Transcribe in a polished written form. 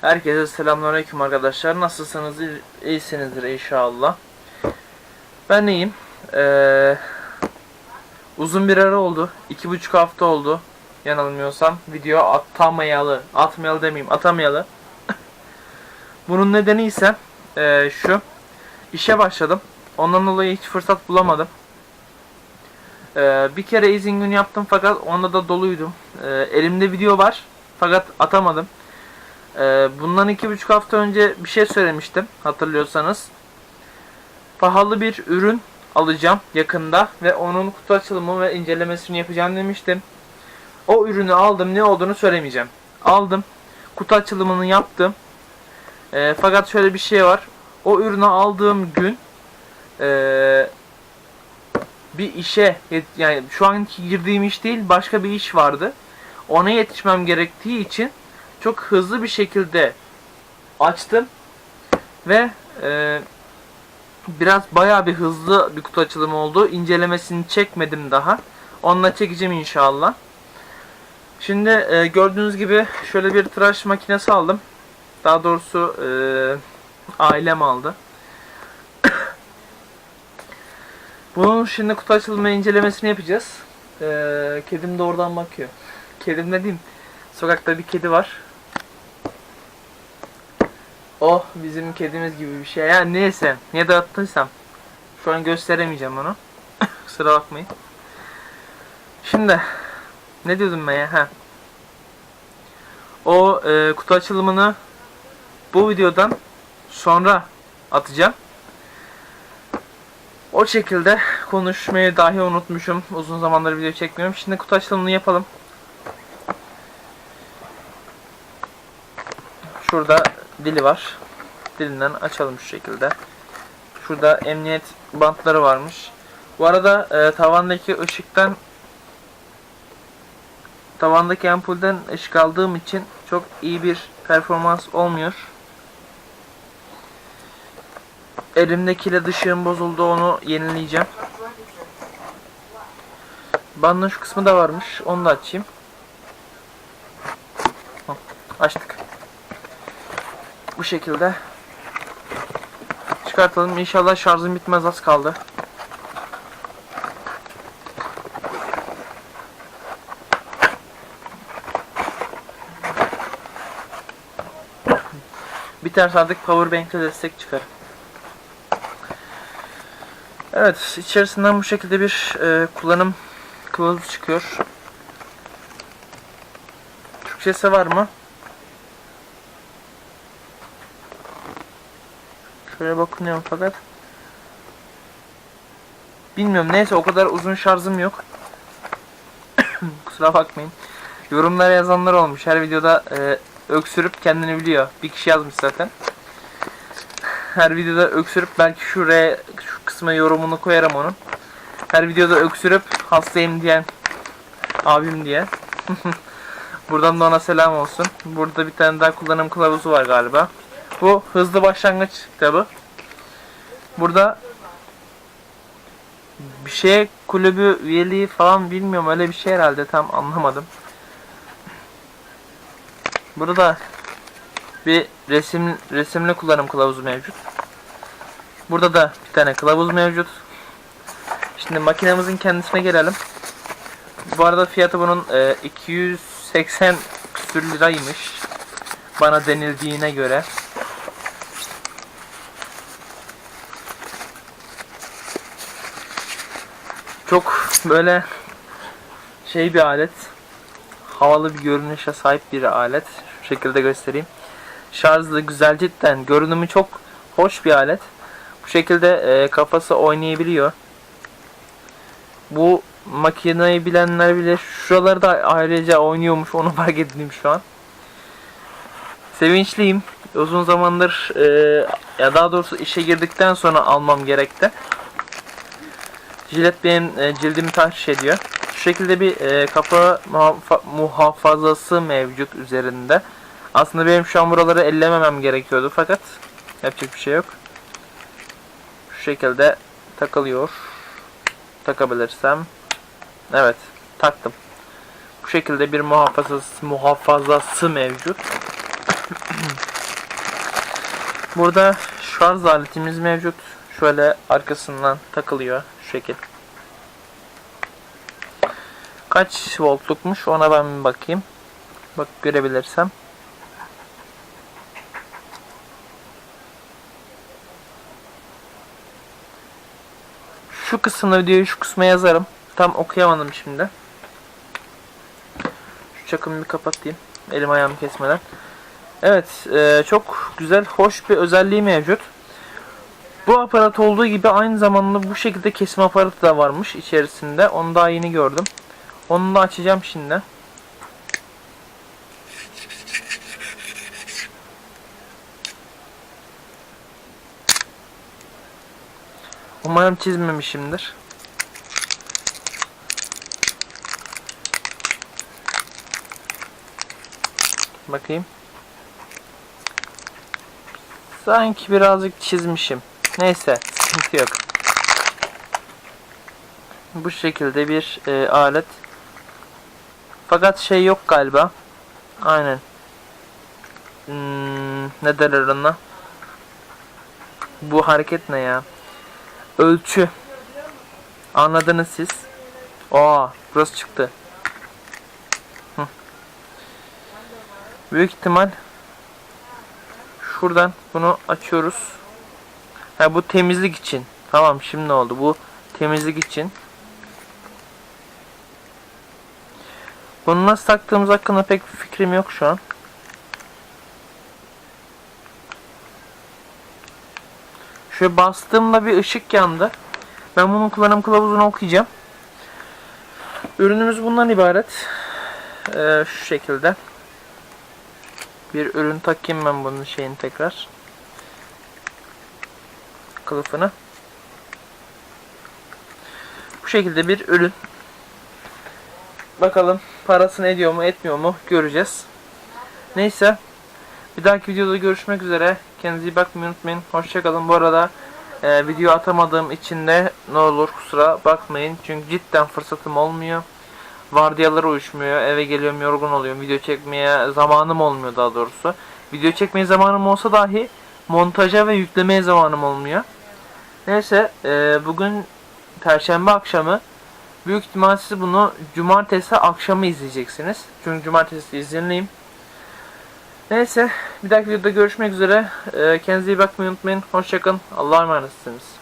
Herkese selamünaleyküm arkadaşlar. Nasılsınız? İyisinizdir inşallah. Ben iyiyim. Uzun bir ara oldu. 2,5 hafta oldu. Yanılmıyorsam. Video atamayalı. Bunun nedeni ise şu. İşe başladım. Ondan dolayı hiç fırsat bulamadım. Bir kere izin günü yaptım fakat onda da doluydum. Elimde video var fakat atamadım. Bundan 2,5 hafta önce bir şey söylemiştim hatırlıyorsanız. Pahalı bir ürün alacağım yakında ve onun kutu açılımı ve incelemesini yapacağım demiştim. O ürünü aldım, ne olduğunu söylemeyeceğim. Aldım, kutu açılımını yaptım. Fakat şöyle bir şey var. O ürünü aldığım gün bir işe, yani şu anki girdiğim iş değil, başka bir iş vardı. Ona yetişmem gerektiği için çok hızlı bir şekilde açtım ve bayağı bir hızlı bir kutu açılımı oldu. İncelemesini çekmedim daha. Onunla çekeceğim inşallah. Şimdi gördüğünüz gibi şöyle bir tıraş makinesi aldım. Daha doğrusu ailem aldı. Bunun şimdi kutu açılımı incelemesini yapacağız. Kedim de oradan bakıyor. Kedim ne diyeyim? Sokakta bir kedi var. O bizim kedimiz gibi bir şey. Yani neyse. Niye dağıttıysam. Şu an gösteremeyeceğim onu. Kusura bakmayın. Şimdi. Ne diyordum ben ya? O kutu açılımını bu videodan sonra atacağım. O şekilde konuşmayı dahi unutmuşum. Uzun zamandır video çekmiyorum. Şimdi kutu açılımını yapalım. Şurada dili var. Dilinden açalım şu şekilde. Şurada emniyet bantları varmış. Bu arada tavandaki ampulden ışık aldığım için çok iyi bir performans olmuyor. Elimdeki led ışığım bozuldu, onu yenileyeceğim. Bandın şu kısmı da varmış, onu da açayım. Açtık. Bu şekilde çıkartalım. İnşallah şarjım bitmez, az kaldı. Biterse artık powerbank'le destek çıkar. Evet, içerisinden bu şekilde bir kullanım kılavuzu çıkıyor. Türkçesi var mı? Şöyle bakınıyorum fakat bilmiyorum, neyse, o kadar uzun şarjım yok. Kusura bakmayın. Yorumlara yazanlar olmuş. Her videoda öksürüp kendini biliyor. Bir kişi yazmış zaten. Her videoda öksürüp, belki şu kısma yorumunu koyarım onun. Her videoda öksürüp hastayım diyen abim diye. Buradan da ona selam olsun. Burada bir tane daha kullanım kılavuzu var galiba. Bu hızlı başlangıç kitabı. Burada bir şey, kulübü üyeliği falan, bilmiyorum, öyle bir şey herhalde, tam anlamadım. Burada bir resimli kullanım kılavuzu mevcut. Burada da bir tane kılavuz mevcut. Şimdi makinemizin kendisine gelelim. Bu arada fiyatı bunun 280 küsür liraymış. Bana denildiğine göre. Çok böyle bir alet. Havalı bir görünüşe sahip bir alet. Şu şekilde göstereyim. Şarjlı, güzel, cidden görünümü çok hoş bir alet. Bu şekilde kafası oynayabiliyor. Bu makineyi bilenler bilir. Şuraları da ayrıca oynuyormuş, onu fark ettim şu an. Sevinçliyim. Uzun zamandır ya daha doğrusu işe girdikten sonra almam gerekti. Jilet benim cildimi tahriş ediyor. Şu şekilde bir kafa muhafazası mevcut üzerinde. Aslında benim şu an buraları ellememem gerekiyordu fakat yapacak bir şey yok. Şu şekilde takılıyor. Takabilirsem. Evet, taktım. Bu şekilde bir muhafazası mevcut. Burada şarj aletimiz mevcut. Şöyle arkasından takılıyor şu şekil. Kaç voltlukmuş ona ben bir bakayım. Bak görebilirsem. Şu kısmını videoyu şu kısma yazarım. Tam okuyamadım şimdi. Şu çakımı bir kapatayım. Elim ayağımı kesmeden. Evet, çok güzel, hoş bir özelliği mevcut. Bu aparat olduğu gibi aynı zamanda bu şekilde kesme aparatı da varmış içerisinde. Onu daha yeni gördüm. Onu da açacağım şimdi. Umarım çizmemişimdir. Bakayım. Sanki birazcık çizmişim. Neyse, sıkıntı yok. Bu şekilde bir alet. Fakat şey yok galiba. Aynen. Ne derler ona? Bu hareket ne ya? Ölçü. Anladınız siz. Burası çıktı. Büyük ihtimal şuradan bunu açıyoruz. Bu temizlik için. Tamam, şimdi oldu. Bu temizlik için. Bunu nasıl taktığımız hakkında pek bir fikrim yok şu an. Şöyle bastığımda bir ışık yandı. Ben bunun kullanım kılavuzunu okuyacağım. Ürünümüz bundan ibaret. Şu şekilde. Bir ürün takayım ben bunun şeyini tekrar. Kılıfını. Bu şekilde bir ürün. Bakalım parasını ediyor mu etmiyor mu göreceğiz. Neyse. Bir dahaki videoda görüşmek üzere. Kendinize iyi bakmayı unutmayın. Hoşçakalın. Bu arada video atamadığım için de ne olur kusura bakmayın. Çünkü cidden fırsatım olmuyor. Vardiyalar uyuşmuyor. Eve geliyorum yorgun oluyorum. Video çekmeye zamanım olmuyor daha doğrusu. Video çekmeye zamanım olsa dahi montaja ve yüklemeye zamanım olmuyor. Neyse bugün Perşembe akşamı. Büyük ihtimal siz bunu cumartesi akşamı izleyeceksiniz. Çünkü cumartesi izinliyim. Neyse bir dahaki videoda görüşmek üzere. Kendinize iyi bakmayı unutmayın. Hoşçakalın. Allah'a emanetsiniz.